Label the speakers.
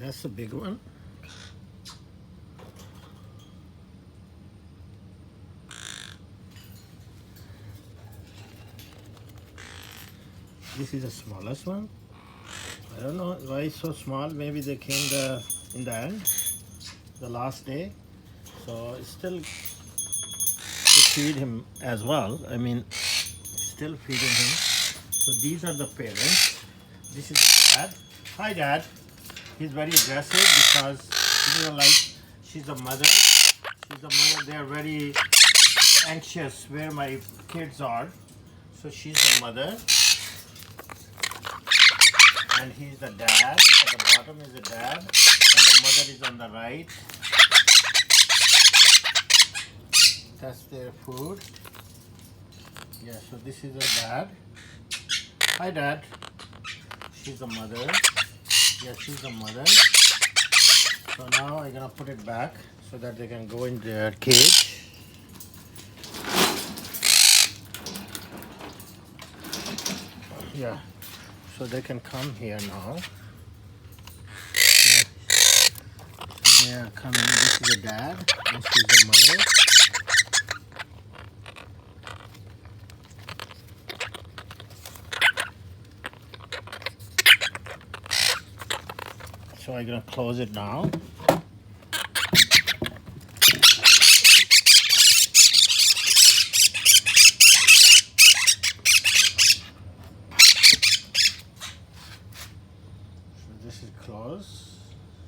Speaker 1: That's a big one. This is the smallest one. I don't know why it's so small. Maybe they came in the end, the last day. So it's still, we feed him as well. I mean, still feeding him. So these are the parents. This is the dad. Hi, Dad. He's very aggressive because he doesn't like. She's the mother. She's the mother. They are very anxious where my kids are. So she's the mother. And he's the dad. At the bottom is the dad. And the mother is on the right. That's their food. Yeah, so this is the dad. Hi, Dad. She's the mother. Yeah, she's the mother. So now I'm gonna put it back so that they can go in their cage. Yeah, so they can come here now. Yeah. They are coming. This is the dad, and she's the mother. So I'm gonna close it now. So this is closed.